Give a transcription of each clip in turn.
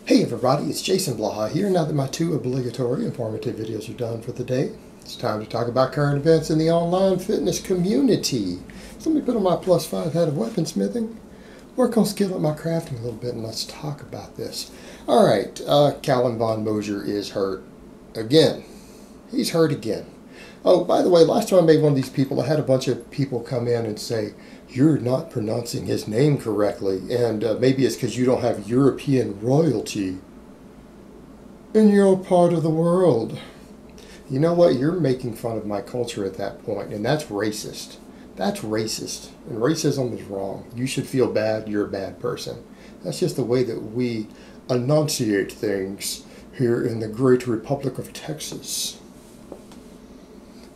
Hey everybody, it's Jason Blaha here. Now that my two obligatory informative videos are done for the day, it's time to talk about current events in the online fitness community. So let me put on my +5 hat of weaponsmithing, work on skill at my crafting a little bit, and let's talk about this. Alright, Calum Moger is hurt again. He's hurt again. Oh, by the way, last time I made one of these people, I had a bunch of people come in and say, "You're not pronouncing his name correctly, and maybe it's because you don't have European royalty in your part of the world." You know what? You're making fun of my culture at that point, and that's racist. That's racist, and racism is wrong. You should feel bad. You're a bad person. That's just the way that we enunciate things here in the great Republic of Texas.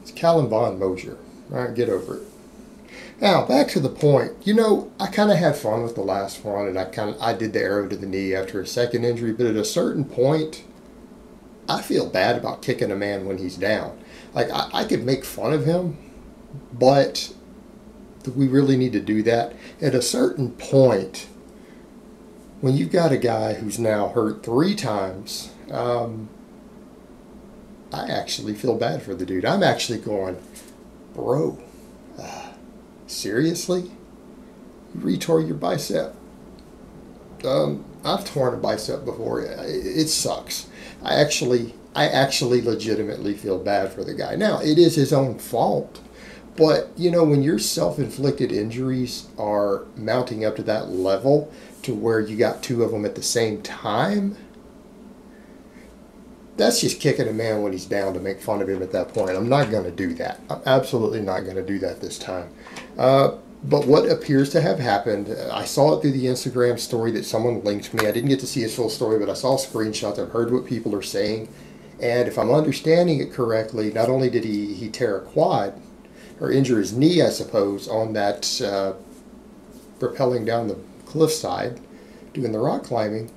It's Calum Moger. All right, get over it. Now, back to the point. You know, I kind of had fun with the last one, and I did the arrow to the knee after a second injury, but at a certain point, I feel bad about kicking a man when he's down. Like, I could make fun of him, but do we really need to do that? At a certain point, when you've got a guy who's now hurt 3 times, I actually feel bad for the dude. I'm actually going, bro, seriously? You re-tore your bicep? I've torn a bicep before. It sucks. I actually legitimately feel bad for the guy. Now, it is his own fault. But, you know, when your self-inflicted injuries are mounting up to that level to where you got 2 of them at the same time, that's just kicking a man when he's down to make fun of him at that point. I'm not going to do that. I'm absolutely not going to do that this time. But what appears to have happened, I saw it through the Instagram story that someone linked me. I didn't get to see his full story, but I saw screenshots. I've heard what people are saying. And if I'm understanding it correctly, not only did he tear a quad, or injure his knee, I suppose, on that rappelling down the cliffside, doing the rock climbing,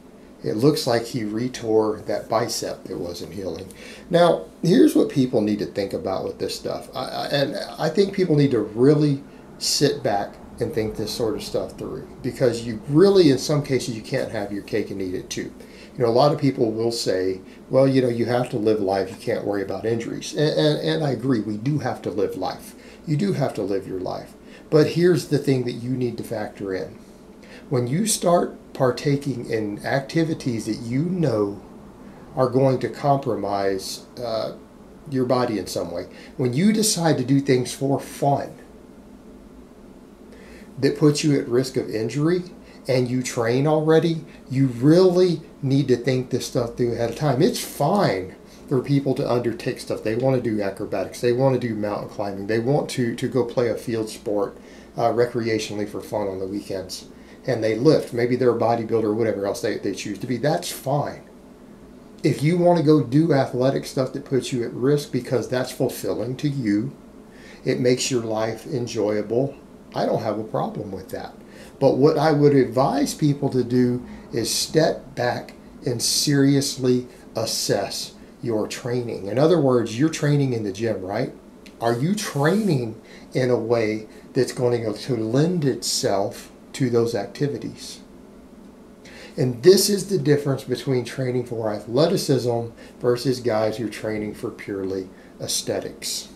it looks like he retore that bicep that wasn't healing. Now, here's what people need to think about with this stuff. I think people need to really sit back and think this sort of stuff through, because you really, in some cases, you can't have your cake and eat it too. You know, a lot of people will say, well, you know, you have to live life. You can't worry about injuries. And I agree. We do have to live life. You do have to live your life. But here's the thing that you need to factor in. When you start partaking in activities that you know are going to compromise your body in some way, when you decide to do things for fun that puts you at risk of injury and you train already, you really need to think this stuff through ahead of time. It's fine for people to undertake stuff. They want to do acrobatics. They want to do mountain climbing. They want to go play a field sport recreationally for fun on the weekends. And they lift. Maybe they're a bodybuilder or whatever else they choose to be. That's fine. If you want to go do athletic stuff that puts you at risk because that's fulfilling to you, it makes your life enjoyable, I don't have a problem with that. But what I would advise people to do is step back and seriously assess your training. In other words, you're training in the gym, right? Are you training in a way that's going to lend itself to those activities? And this is the difference between training for athleticism versus guys who are training for purely aesthetics.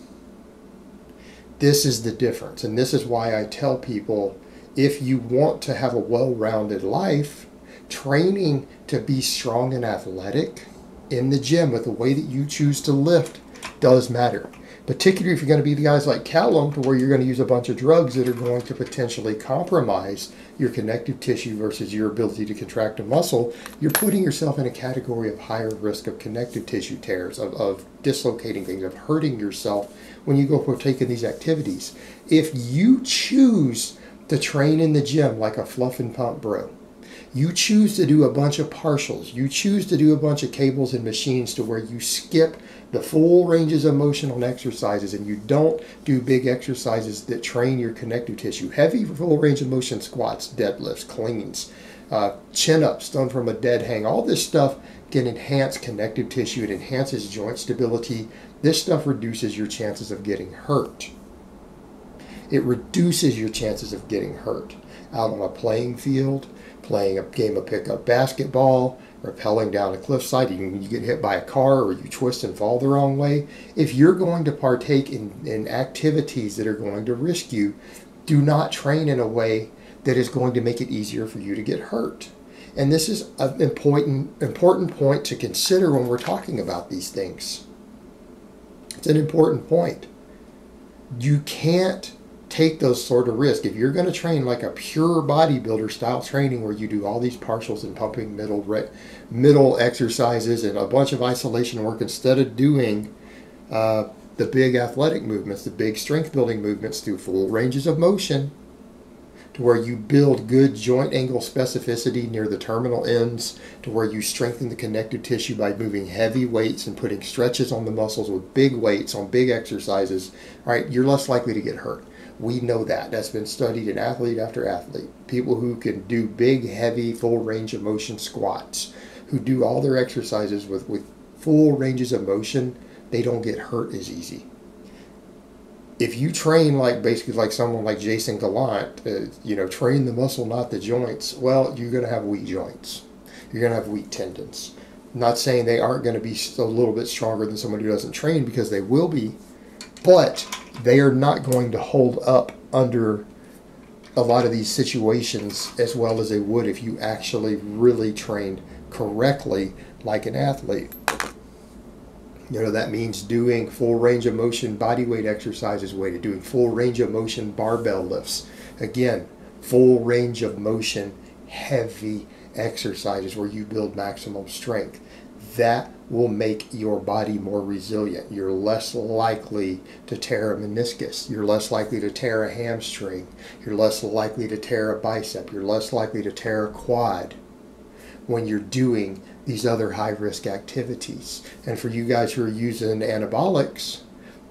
This is the difference, and this is why I tell people, if you want to have a well-rounded life, training to be strong and athletic in the gym with the way that you choose to lift does matter. Particularly if you're going to be the guys like Calum, to where you're going to use a bunch of drugs that are going to potentially compromise your connective tissue versus your ability to contract a muscle, you're putting yourself in a category of higher risk of connective tissue tears, of dislocating things, of hurting yourself when you go partake in these activities. If you choose to train in the gym like a fluff and pump bro, you choose to do a bunch of partials, you choose to do a bunch of cables and machines to where you skip the full ranges of motion on exercises, and you don't do big exercises that train your connective tissue. Heavy full range of motion squats, deadlifts, cleans, chin-ups done from a dead hang. All this stuff can enhance connective tissue. It enhances joint stability. This stuff reduces your chances of getting hurt. It reduces your chances of getting hurt out on a playing field, playing a game of pickup basketball, rappelling down a cliffside, even when you get hit by a car or you twist and fall the wrong way. If you're going to partake in activities that are going to risk you, do not train in a way that is going to make it easier for you to get hurt. And this is an important point to consider when we're talking about these things. It's an important point. You can't take those sort of risks. If you're going to train like a pure bodybuilder style training where you do all these partials and pumping middle exercises and a bunch of isolation work instead of doing the big athletic movements, the big strength building movements through full ranges of motion, to where you build good joint angle specificity near the terminal ends, to where you strengthen the connective tissue by moving heavy weights and putting stretches on the muscles with big weights on big exercises, all right, you're less likely to get hurt. We know that. That's been studied in athlete after athlete. People who can do big, heavy, full range of motion squats, who do all their exercises with full ranges of motion, they don't get hurt as easy. If you train basically like someone like Jason Gallant, train the muscle, not the joints, well, you're going to have weak joints. You're going to have weak tendons. I'm not saying they aren't going to be a little bit stronger than someone who doesn't train, because they will be, but they are not going to hold up under a lot of these situations as well as they would if you actually really trained correctly like an athlete. That means doing full range of motion body weight exercises weighted, doing full range of motion barbell lifts. Again, full range of motion heavy exercises where you build maximum strength. That will make your body more resilient. You're less likely to tear a meniscus. You're less likely to tear a hamstring. You're less likely to tear a bicep. You're less likely to tear a quad when you're doing these other high-risk activities. And for you guys who are using anabolics,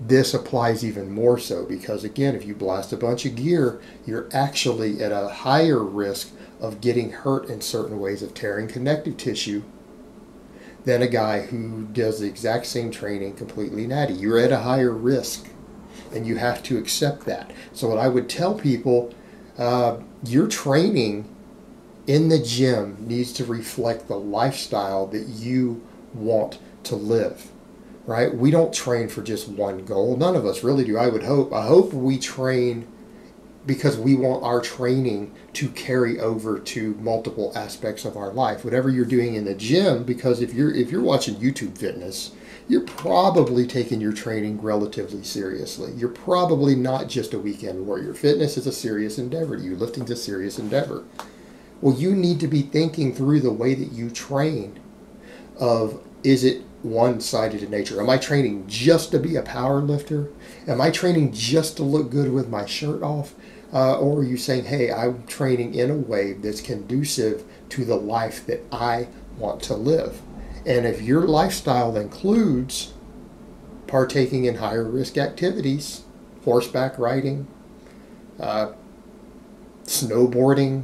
this applies even more so, because again, if you blast a bunch of gear, you're actually at a higher risk of getting hurt in certain ways, of tearing connective tissue, than a guy who does the exact same training completely natty. You're at a higher risk, and you have to accept that. So what I would tell people, your training in the gym needs to reflect the lifestyle that you want to live, right? We don't train for just one goal. None of us really do. I hope we train because we want our training to carry over to multiple aspects of our life. Whatever you're doing in the gym, because if you're watching YouTube fitness, you're probably taking your training relatively seriously. You're probably not just a weekend warrior. Fitness is a serious endeavor to you. Lifting's a serious endeavor. Well, you need to be thinking through the way that you train of, is it one-sided in nature? Am I training just to be a power lifter? Am I training just to look good with my shirt off? Or are you saying, hey, I'm training in a way that's conducive to the life that I want to live? And if your lifestyle includes partaking in higher risk activities, horseback riding, snowboarding,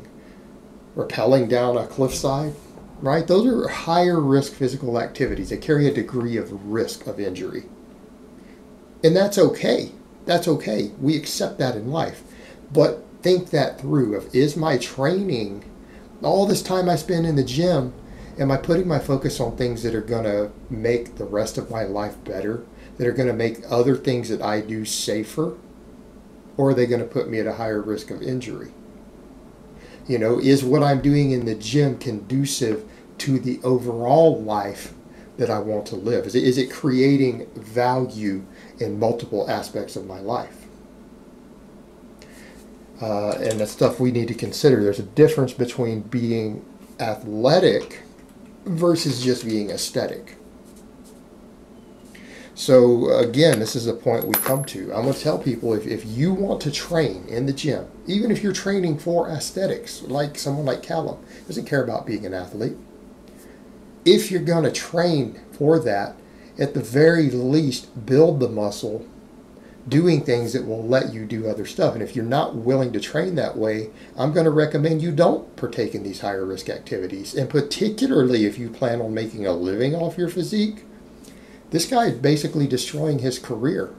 rappelling down a cliffside, right? Those are higher risk physical activities. They carry a degree of risk of injury. And that's okay. That's okay. We accept that in life. But think that through of, is my training, all this time I spend in the gym, am I putting my focus on things that are going to make the rest of my life better, that are going to make other things that I do safer, or are they going to put me at a higher risk of injury? Is what I'm doing in the gym conducive to the overall life that I want to live? Is it creating value in multiple aspects of my life? And that's stuff we need to consider. There's a difference between being athletic versus just being aesthetic. So again, this is the point we come to. I'm going to tell people, if you want to train in the gym, even if you're training for aesthetics, like someone like Calum, doesn't care about being an athlete. If you're going to train for that, at the very least, build the muscle, doing things that will let you do other stuff. And if you're not willing to train that way, I'm going to recommend you don't partake in these higher risk activities. And particularly if you plan on making a living off your physique, this guy is basically destroying his career.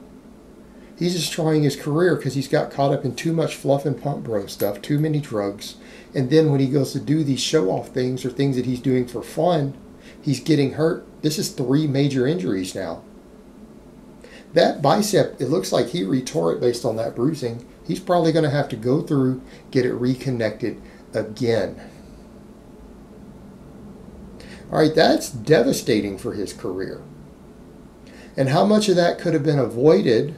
He's destroying his career because he's got caught up in too much fluff and pump bro stuff, too many drugs. And then when he goes to do these show-off things or things that he's doing for fun, he's getting hurt. This is 3 major injuries now. That bicep, it looks like he retore it based on that bruising. He's probably going to have to go through, get it reconnected again. All right, that's devastating for his career. And how much of that could have been avoided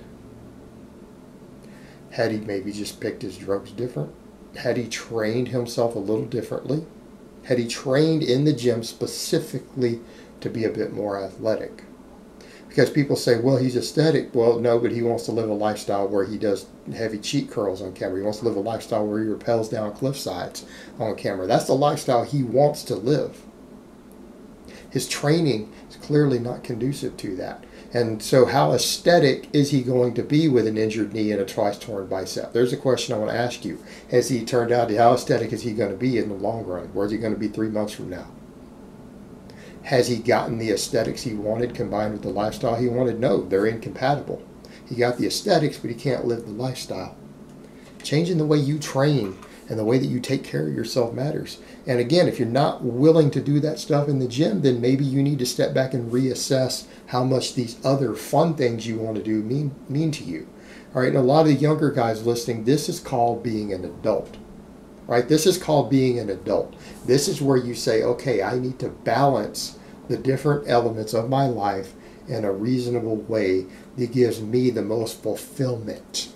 had he maybe just picked his drugs different? Had he trained himself a little differently? Had he trained in the gym specifically to be a bit more athletic? Because people say, well, he's aesthetic. Well, no, but he wants to live a lifestyle where he does heavy cheek curls on camera. He wants to live a lifestyle where he rappels down cliff sides on camera. That's the lifestyle he wants to live. His training is clearly not conducive to that. And so how aesthetic is he going to be with an injured knee and a twice torn bicep? There's a question I want to ask you. Has he turned out, how aesthetic is he going to be in the long run? Where's he going to be 3 months from now? Has he gotten the aesthetics he wanted combined with the lifestyle he wanted? No, they're incompatible. He got the aesthetics, but he can't live the lifestyle. Changing the way you train and the way that you take care of yourself matters. And again, if you're not willing to do that stuff in the gym, then maybe you need to step back and reassess how much these other fun things you want to do mean to you. All right, and a lot of the younger guys listening, this is called being an adult. Right? This is called being an adult. This is where you say, okay, I need to balance the different elements of my life in a reasonable way that gives me the most fulfillment.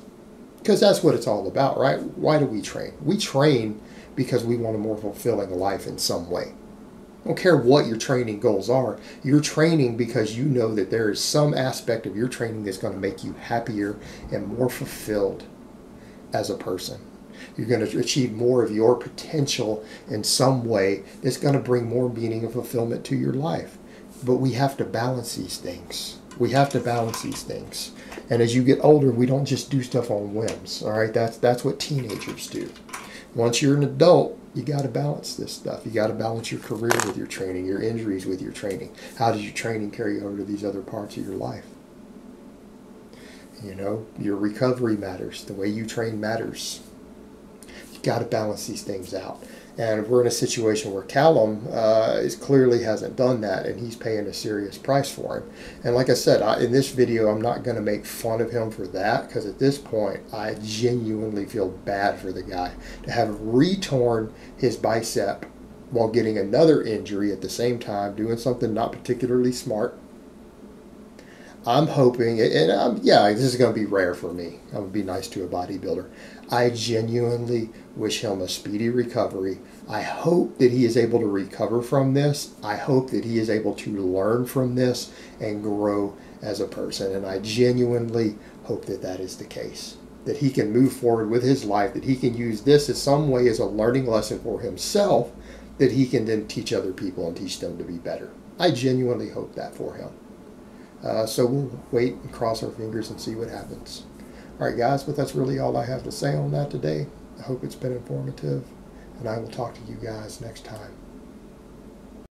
Because that's what it's all about, right? Why do we train? We train because we want a more fulfilling life in some way. I don't care what your training goals are. You're training because you know that there is some aspect of your training that's going to make you happier and more fulfilled as a person. You're going to achieve more of your potential in some way that's going to bring more meaning and fulfillment to your life. But we have to balance these things. We have to balance these things. And as you get older, we don't just do stuff on whims. All right, that's what teenagers do. Once you're an adult, you got to balance this stuff. You got to balance your career with your training, your injuries with your training. How does your training carry over to these other parts of your life? You know, your recovery matters. The way you train matters. Got to balance these things out. And we're in a situation where Calum clearly hasn't done that, and he's paying a serious price for it. And like I said, in this video, I'm not going to make fun of him for that, because at this point, I genuinely feel bad for the guy to have retorn his bicep while getting another injury at the same time, doing something not particularly smart. I'm hoping, and yeah, this is going to be rare for me. I'm going to be nice to a bodybuilder. I genuinely wish him a speedy recovery. I hope that he is able to recover from this. I hope that he is able to learn from this and grow as a person. And I genuinely hope that that is the case. That he can move forward with his life, that he can use this in some way as a learning lesson for himself, that he can then teach other people and teach them to be better. I genuinely hope that for him. So we'll wait and cross our fingers and see what happens. All right, guys, but that's really all I have to say on that today. I hope it's been informative, and I will talk to you guys next time.